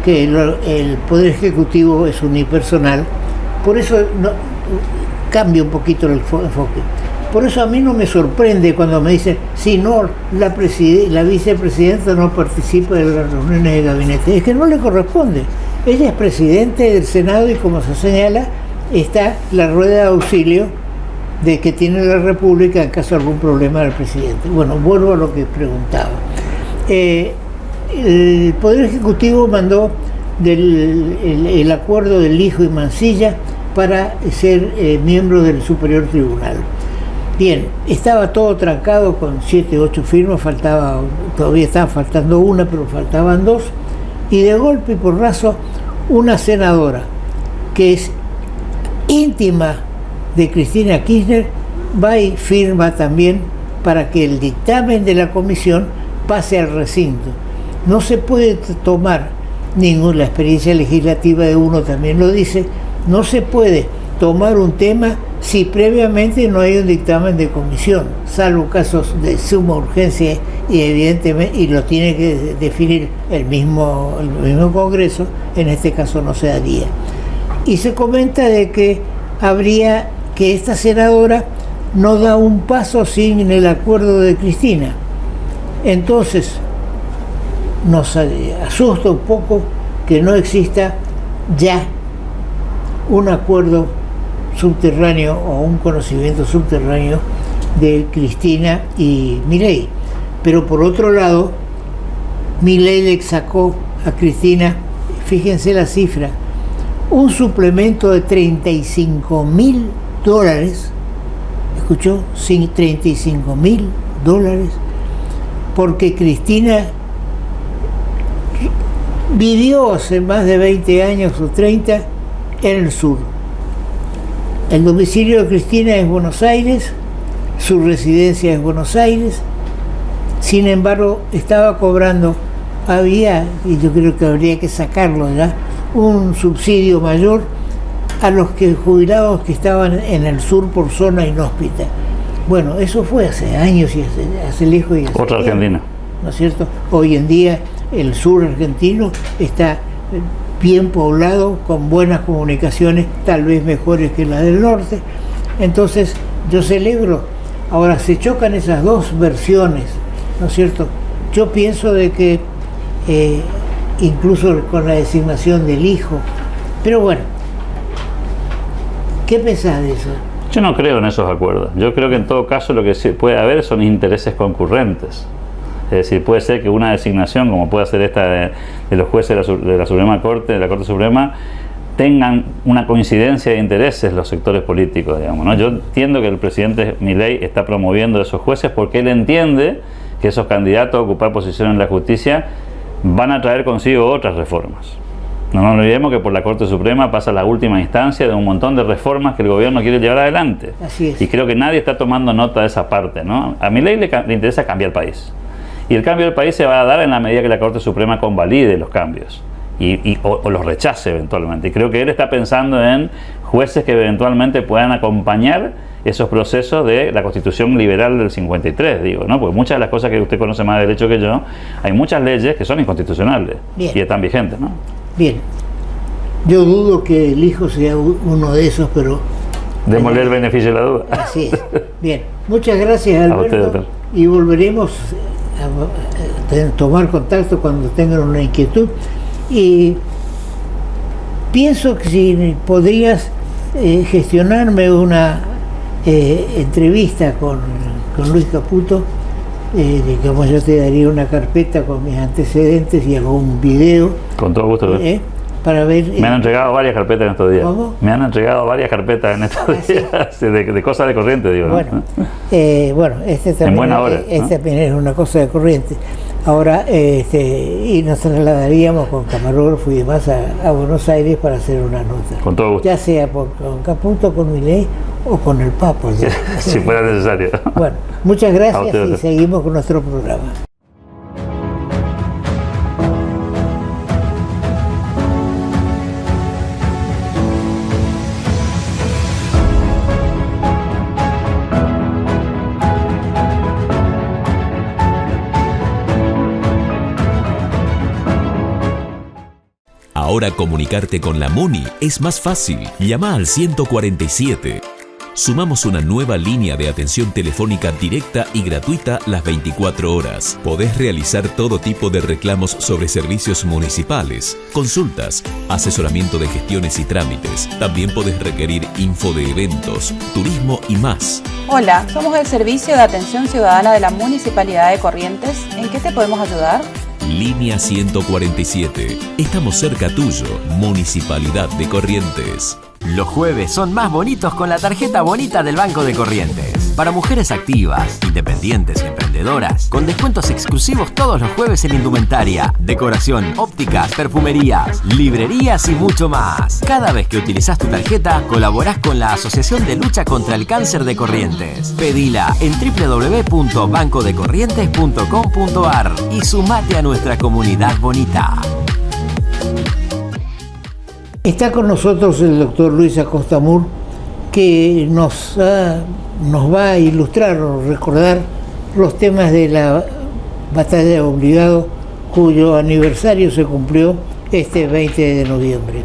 que el Poder Ejecutivo es unipersonal, por eso cambia un poquito el enfoque. Por eso a mí no me sorprende cuando me dicen, si no, la vicepresidenta no participa de las reuniones de gabinete. Es que no le corresponde. Ella es presidente del Senado y, como se señala, está la rueda de auxilio de que tiene la República en caso de algún problema del presidente. Bueno, vuelvo a lo que preguntaba. El Poder Ejecutivo mandó el acuerdo del Lijo y Mansilla para ser miembro del Superior Tribunal. Bien, estaba todo trancado con 7, 8 firmas, todavía estaba faltando una, pero faltaban 2, y de golpe y porrazo una senadora que es íntima de Cristina Kirchner va y firma también para que el dictamen de la comisión pase al recinto. No se puede tomar la experiencia legislativa de uno también lo dice, no se puede tomar un tema si previamente no hay un dictamen de comisión, salvo casos de suma urgencia y evidentemente, y lo tiene que definir el mismo Congreso, en este caso no se daría. Y se comenta de que esta senadora no da un paso sin el acuerdo de Cristina. Entonces, nos asusta un poco que no exista ya un acuerdo subterráneo o un conocimiento subterráneo de Cristina y Milei. Pero por otro lado, Milei le sacó a Cristina, fíjense la cifra, un suplemento de $35.000, ¿escuchó? Sí, $35.000, porque Cristina vivió hace más de 20 años o 30 en el sur. El domicilio de Cristina es Buenos Aires, su residencia es Buenos Aires, sin embargo estaba cobrando, y yo creo que habría que sacarlo ya, un subsidio mayor a los jubilados que estaban en el sur por zona inhóspita. Bueno, eso fue hace años y hace lejos. Y hace otra tiempo, Argentina. ¿no es cierto? Hoy en día el sur argentino está bien poblado, con buenas comunicaciones, tal vez mejores que las del norte. Entonces yo celebro. Ahora se chocan esas dos versiones, ¿no es cierto? Yo pienso de que incluso con la designación del hijo, pero bueno, ¿qué pensás de eso? Yo no creo en esos acuerdos. Yo creo que en todo caso lo que puede haber son intereses concurrentes. Es decir, puede ser que una designación, como puede ser esta de los jueces de la Suprema Corte, de la Corte Suprema, tengan una coincidencia de intereses los sectores políticos, digamos, ¿no? Yo entiendo que el presidente Milei está promoviendo esos jueces porque él entiende que esos candidatos a ocupar posiciones en la justicia van a traer consigo otras reformas. No nos olvidemos que por la Corte Suprema pasa la última instancia de un montón de reformas que el gobierno quiere llevar adelante. Así es. Y creo que nadie está tomando nota de esa parte, ¿no? A Milei le interesa cambiar el país. Y el cambio del país se va a dar en la medida que la Corte Suprema convalide los cambios o los rechace eventualmente. Y creo que él está pensando en jueces que eventualmente puedan acompañar esos procesos de la Constitución liberal del 53, digo, ¿no? Porque muchas de las cosas que usted conoce más de derecho que yo, hay muchas leyes que son inconstitucionales. Bien. Y están vigentes, ¿no? Bien, yo dudo que el hijo sea uno de esos, pero... Démosle el beneficio de la duda. Así es. Bien, muchas gracias, Alberto. A usted, doctor. Y volveremos a tomar contacto cuando tengan una inquietud. Y pienso que si podrías gestionarme una entrevista con Luis Caputo, digamos, yo te daría una carpeta con mis antecedentes y hago un video. Con todo gusto. Para ver. Me han entregado varias carpetas en estos días. ¿Cómo? Me han entregado varias carpetas en estos días de cosas de corriente, digo. Bueno, ¿no? Bueno, este también, en buena hora, ¿no? También es una cosa de corriente. Ahora, y nos trasladaríamos con camarógrafo y demás a Buenos Aires para hacer una nota. Con todo gusto. Ya sea con Caputo, con Milei o con el Papa. Si fuera necesario. Bueno, muchas gracias y seguimos con nuestro programa. Ahora comunicarte con la MUNI es más fácil. Llama al 147. Sumamos una nueva línea de atención telefónica directa y gratuita las 24 horas. Podés realizar todo tipo de reclamos sobre servicios municipales, consultas, asesoramiento de gestiones y trámites. También podés requerir info de eventos, turismo y más. Hola, somos el Servicio de Atención Ciudadana de la Municipalidad de Corrientes. ¿En qué te podemos ayudar? Línea 147. Estamos cerca tuyo, Municipalidad de Corrientes. Los jueves son más bonitos con la tarjeta bonita del Banco de Corrientes. Para mujeres activas, independientes y emprendedoras, con descuentos exclusivos todos los jueves en indumentaria, decoración, ópticas, perfumerías, librerías y mucho más. Cada vez que utilizás tu tarjeta, colaborás con la Asociación de Lucha contra el Cáncer de Corrientes. Pedila en www.bancodecorrientes.com.ar y sumate a nuestra comunidad bonita. Está con nosotros el doctor Luis Acosta Mur, que nos va a ilustrar o recordar los temas de la batalla de Obligado, cuyo aniversario se cumplió este 20 de noviembre.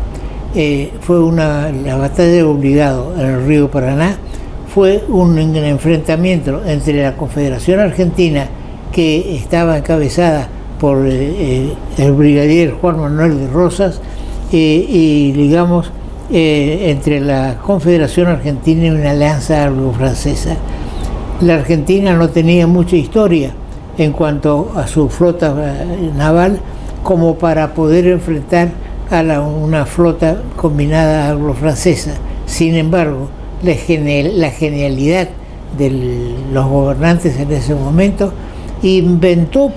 La batalla de Obligado en el río Paraná fue un enfrentamiento entre la Confederación Argentina, que estaba encabezada por el brigadier Juan Manuel de Rosas, y digamos entre la Confederación Argentina y una alianza anglo-francesa. La Argentina no tenía mucha historia en cuanto a su flota naval como para poder enfrentar a una flota combinada anglo-francesa. Sin embargo, la genialidad de los gobernantes en ese momento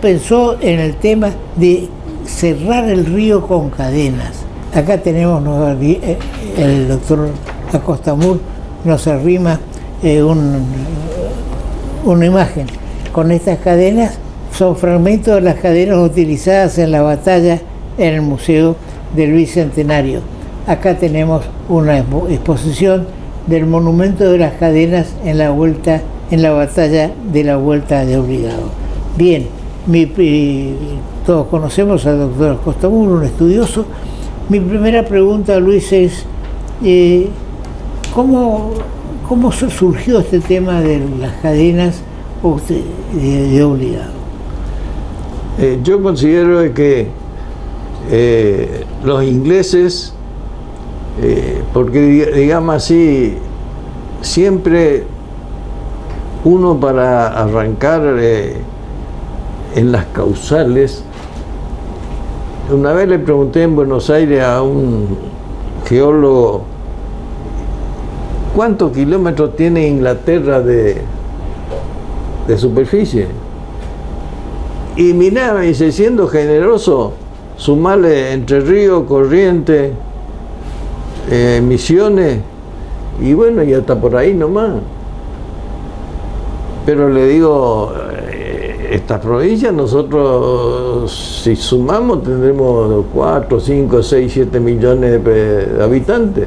pensó en el tema de cerrar el río con cadenas. Acá tenemos, el doctor Acosta Mur nos arrima una imagen con estas cadenas. Son fragmentos de las cadenas utilizadas en la batalla en el Museo del Bicentenario. Acá tenemos una exposición del monumento de las cadenas en la batalla de la Vuelta de Obligado. Bien, todos conocemos al doctor Acosta Mur, un estudioso. Mi primera pregunta, Luis, es ¿cómo surgió este tema de las cadenas de Obligado? Yo considero que los ingleses, porque digamos así, siempre uno para arrancar en las causales. Una vez le pregunté en Buenos Aires a un geólogo ¿cuántos kilómetros tiene Inglaterra de superficie? Y mirá, me dice, siendo generoso, sumarle Entre Ríos, Corrientes, Misiones, y bueno, y hasta por ahí nomás. Pero le digo, estas provincias nosotros, si sumamos, tendremos 4, 5, 6, 7 millones de habitantes.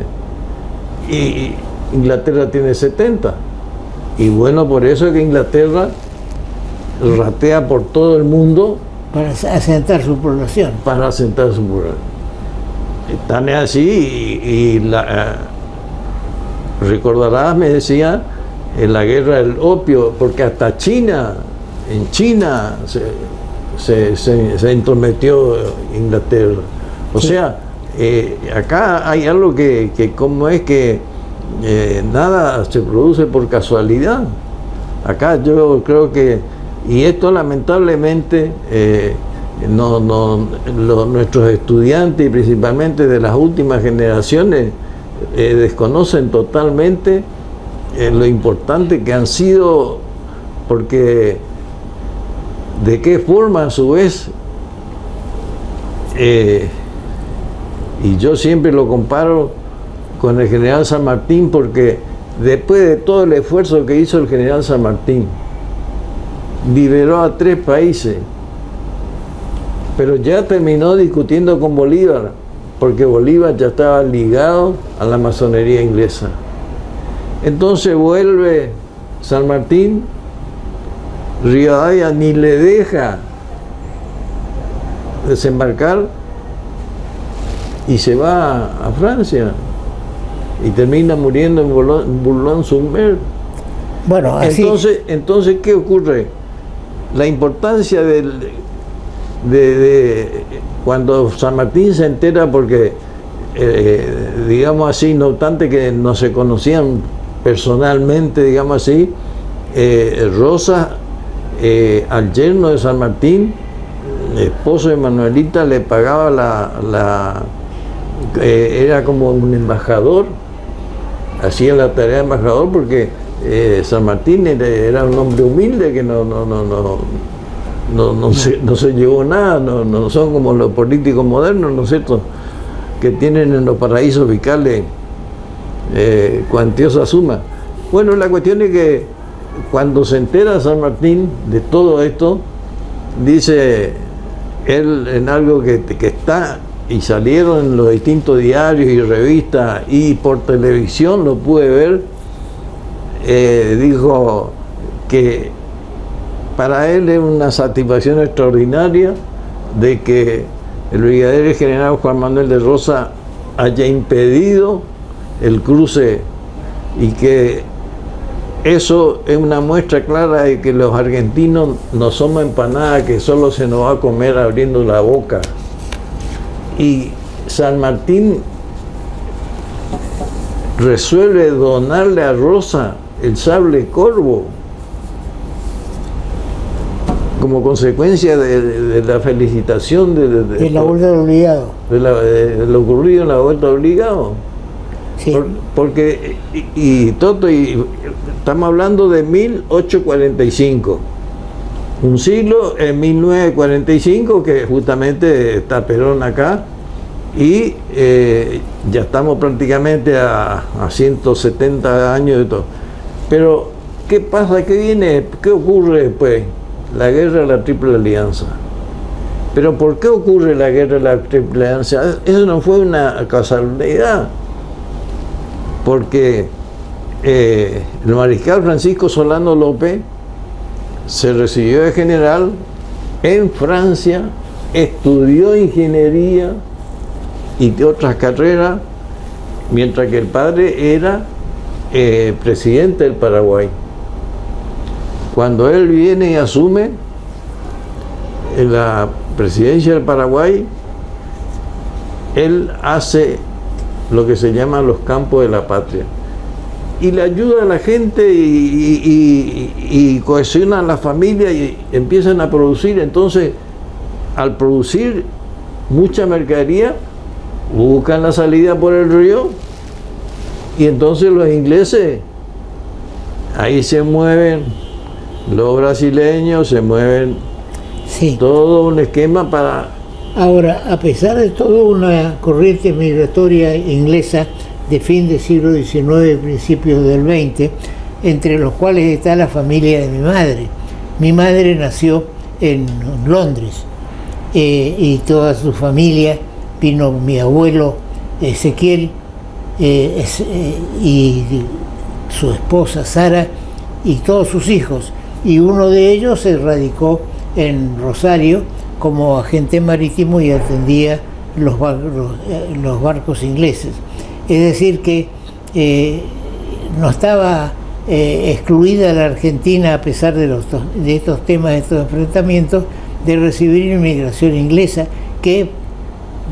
Y Inglaterra tiene 70. Y bueno, por eso es que Inglaterra ratea por todo el mundo para asentar su población. Para asentar su población. Tan así, recordarás, me decía, en la guerra del opio, porque hasta en China se intrometió Inglaterra. O sea, acá hay algo que como es que nada se produce por casualidad. Acá yo creo que, y esto lamentablemente nuestros estudiantes y principalmente de las últimas generaciones desconocen totalmente lo importante que han sido, porque de qué forma a su vez, y yo siempre lo comparo con el general San Martín, porque después de todo el esfuerzo que hizo el general San Martín, liberó a 3 países, pero ya terminó discutiendo con Bolívar, porque Bolívar ya estaba ligado a la masonería inglesa. Entonces vuelve San Martín, Rivadavia ni le deja desembarcar y se va a Francia y termina muriendo en Boulogne-sur-Mer. Bueno, así... Entonces, ¿qué ocurre? La importancia de cuando San Martín se entera, porque digamos así, no obstante que no se conocían personalmente, digamos así, Rosa al yerno de San Martín, esposo de Manuelita, le pagaba era como un embajador, hacía la tarea de embajador, porque San Martín era un hombre humilde que no se llevó nada, no son como los políticos modernos, ¿no es cierto?, que tienen en los paraísos fiscales cuantiosa suma. Bueno, la cuestión es que cuando se entera San Martín de todo esto, dice él en algo que está, y salieron en los distintos diarios y revistas y por televisión lo pude ver, dijo que para él es una satisfacción extraordinaria de que el brigadier general Juan Manuel de Rosa haya impedido el cruce, y que eso es una muestra clara de que los argentinos no somos empanadas que solo se nos va a comer abriendo la boca. Y San Martín resuelve donarle a Rosa el sable corvo como consecuencia de la felicitación de la vuelta de obligado. De lo ocurrido en la vuelta de obligado. Sí. Porque, Toto, estamos hablando de 1845. Un siglo en 1945, que justamente está Perón acá, y ya estamos prácticamente a 170 años de todo. Pero, ¿qué pasa? ¿Qué viene? ¿Qué ocurre después? La guerra de la Triple Alianza. Pero ¿por qué ocurre la guerra de la Triple Alianza? Eso no fue una casualidad, porque el mariscal Francisco Solano López se recibió de general en Francia, estudió ingeniería y de otras carreras, mientras que el padre era presidente del Paraguay. Cuando él viene y asume la presidencia del Paraguay, él hace lo que se llama los campos de la patria y le ayuda a la gente y cohesiona a la familia y empiezan a producir. Entonces, al producir mucha mercadería, buscan la salida por el río, y entonces los ingleses ahí se mueven, los brasileños se mueven, Sí. todo un esquema para... Ahora, a pesar de toda una corriente migratoria inglesa de fin del siglo XIX y principios del XX, entre los cuales está la familia de mi madre. Mi madre nació en Londres y toda su familia, vino mi abuelo Ezequiel y su esposa Sara y todos sus hijos, y uno de ellos se radicó en Rosario como agente marítimo y atendía los barcos ingleses. Es decir que no estaba excluida la Argentina, a pesar de estos temas, de estos enfrentamientos, de recibir inmigración inglesa, que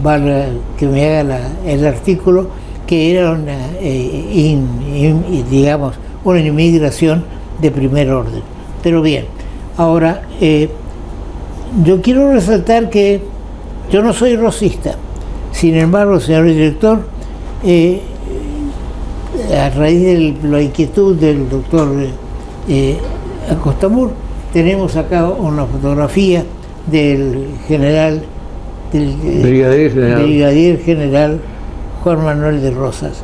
me haga el artículo, que era una inmigración de primer orden. Pero bien, ahora yo quiero resaltar que yo no soy rosista. Sin embargo, señor director, a raíz de la inquietud del doctor Acosta-Mur, tenemos acá una fotografía del brigadier general Juan Manuel de Rosas,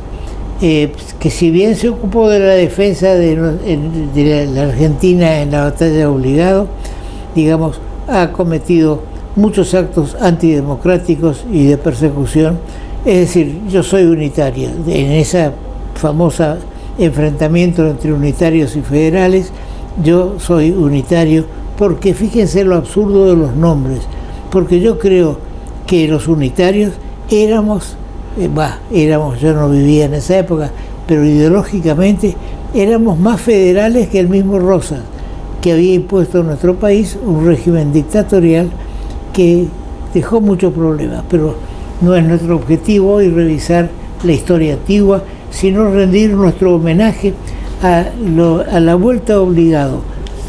que si bien se ocupó de la defensa de la Argentina en la batalla de Obligado, digamos, ha cometido muchos actos antidemocráticos y de persecución. Es decir, yo soy unitario. En esa famosa enfrentamiento entre unitarios y federales, yo soy unitario, porque fíjense lo absurdo de los nombres, porque yo creo que los unitarios éramos, yo no vivía en esa época, pero ideológicamente éramos más federales que el mismo Rosas, que había impuesto en nuestro país un régimen dictatorial que dejó muchos problemas. Pero no es nuestro objetivo hoy revisar la historia antigua, sino rendir nuestro homenaje a la vuelta Obligado,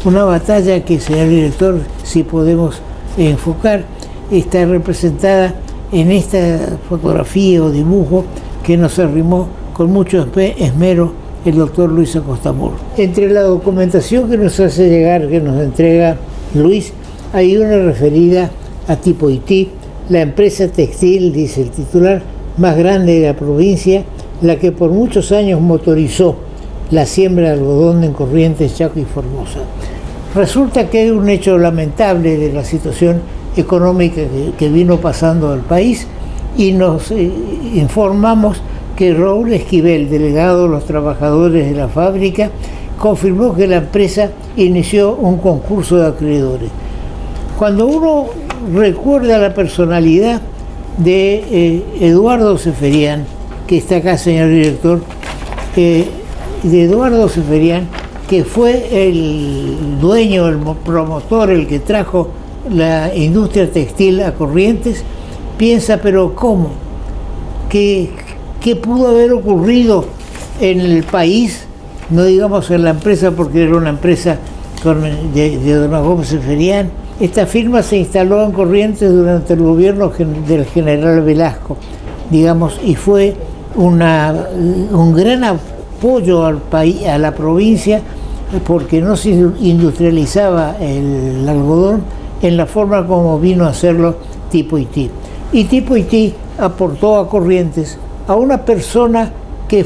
una batalla que, señor director, si podemos enfocar, está representada en esta fotografía o dibujo que nos arrimó con mucho esmero el doctor Luis Acosta-Mur. Entre la documentación que nos hace llegar, que nos entrega Luis, hay una referida a Tipo Haití, la empresa textil, dice el titular, más grande de la provincia, la que por muchos años motorizó la siembra de algodón en Corrientes, Chaco y Formosa. Resulta que hay un hecho lamentable de la situación económica que vino pasando al país, y nos informamos que Raúl Esquivel, delegado de los trabajadores de la fábrica, confirmó que la empresa inició un concurso de acreedores. Cuando uno recuerda la personalidad de Eduardo Ceferián, que está acá, señor director, de Eduardo Ceferián, que fue el dueño, el promotor, el que trajo la industria textil a Corrientes, piensa, pero ¿cómo? ¿Qué pudo haber ocurrido en el país, no digamos en la empresa porque era una empresa de don Gómez Eferián. Esta firma se instaló en Corrientes durante el gobierno del general Velasco, digamos, y fue un gran apoyo al país, a la provincia, porque no se industrializaba el algodón en la forma como vino a hacerlo Tipo Haití. Y Tipo Haití aportó a Corrientes a una persona que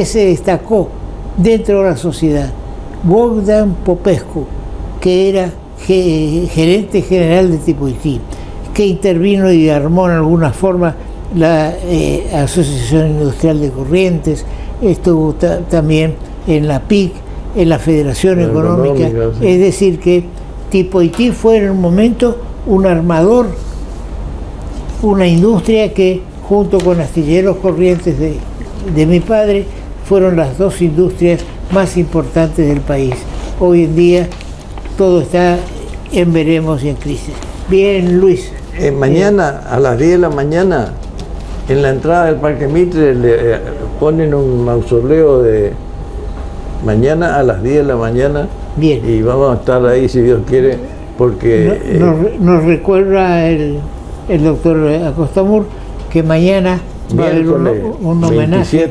se destacó dentro de la sociedad, Bogdan Popescu, que era gerente general de Tipo Haití, que intervino y armó en alguna forma la Asociación Industrial de Corrientes, estuvo también en la PIC, en la Federación Económica, sí. Es decir, que Tipo Haití fue en un momento un armador, una industria que junto con Astilleros Corrientes de mi padre fueron las dos industrias más importantes del país. Hoy en día todo está en veremos y en crisis. Bien, Luis. Mañana a las 10 de la mañana en la entrada del Parque Mitre le ponen un mausoleo de mañana a las 10 de la mañana. Bien. Y vamos a estar ahí si Dios quiere, porque nos recuerda el doctor Acostamur que mañana va a haber un homenaje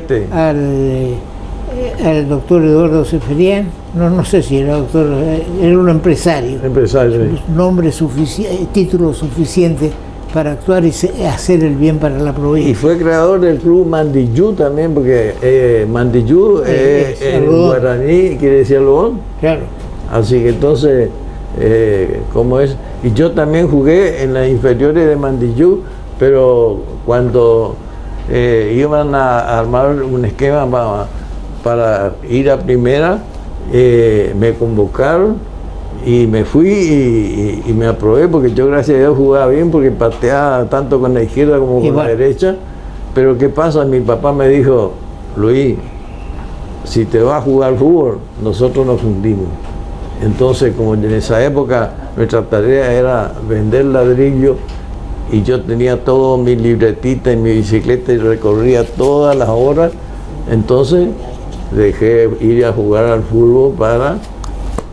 al doctor Eduardo Eferián. No sé si era doctor, era un empresario. Nombre título suficiente para actuar y hacer el bien para la provincia. Y fue creador del club Mandillú también, porque Mandillú en guaraní quiere decir algodón. Claro. Así que entonces, como es, y yo también jugué en las inferiores de Mandillú, pero cuando iban a armar un esquema para ir a primera, me convocaron y me fui y me aprobé, porque yo gracias a Dios jugaba bien, porque pateaba tanto con la izquierda como con la derecha. Pero ¿qué pasa? Mi papá me dijo: Luis, si te vas a jugar fútbol, nosotros nos fundimos. Entonces, como en esa época nuestra tarea era vender ladrillo, y yo tenía todo mi libretita en mi bicicleta y recorría todas las horas, entonces dejé ir a jugar al fútbol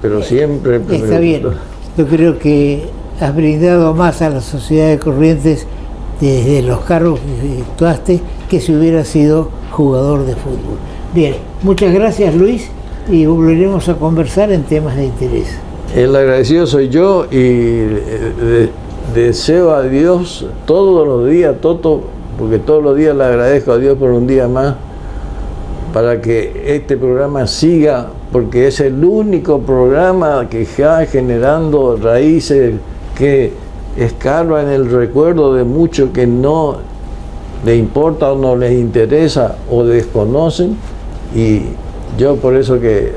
pero siempre... Está bien. Yo creo que has brindado más a la sociedad de Corrientes desde los cargos que actuaste que si hubiera sido jugador de fútbol. Bien, muchas gracias, Luis, y volveremos a conversar en temas de interés. El agradecido soy yo, y deseo a Dios todos los días, porque todos los días le agradezco a Dios por un día más, para que este programa siga, porque es el único programa que está generando raíces que escarban el recuerdo de muchos que no les importa o no les interesa o desconocen. Y yo por eso que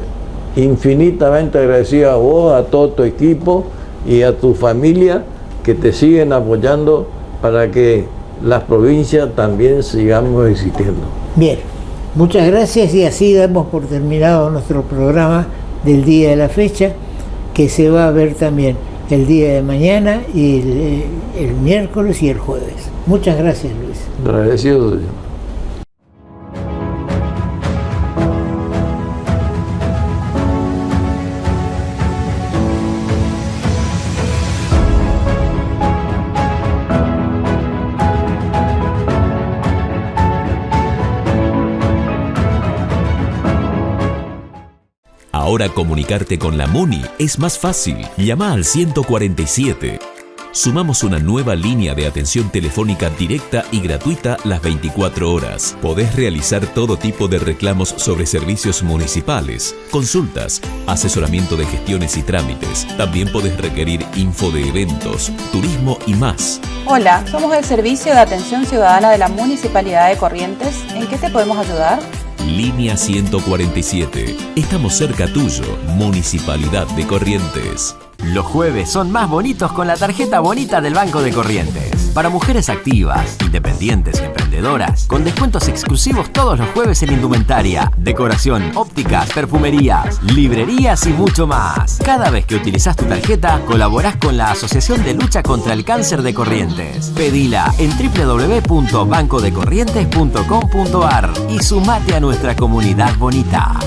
infinitamente agradecido a vos, a todo tu equipo y a tu familia, que te siguen apoyando para que las provincias también sigamos existiendo. Bien, muchas gracias, y así damos por terminado nuestro programa del día de la fecha, que se va a ver también el día de mañana y el miércoles y el jueves. Muchas gracias, Luis. Agradecido soy yo. Ahora comunicarte con la MUNI es más fácil. Llama al 147. Sumamos una nueva línea de atención telefónica directa y gratuita las 24 horas. Podés realizar todo tipo de reclamos sobre servicios municipales, consultas, asesoramiento de gestiones y trámites. También podés requerir info de eventos, turismo y más. Hola, somos el Servicio de Atención Ciudadana de la Municipalidad de Corrientes. ¿En qué te podemos ayudar? Línea 147. Estamos cerca tuyo, Municipalidad de Corrientes. Los jueves son más bonitos con la tarjeta bonita del Banco de Corrientes. Para mujeres activas, independientes y emprendedoras, con descuentos exclusivos todos los jueves en indumentaria, decoración, ópticas, perfumerías, librerías y mucho más. Cada vez que utilizás tu tarjeta, colaborás con la Asociación de Lucha contra el Cáncer de Corrientes. Pedila en www.bancodecorrientes.com.ar y sumate a nuestra comunidad bonita.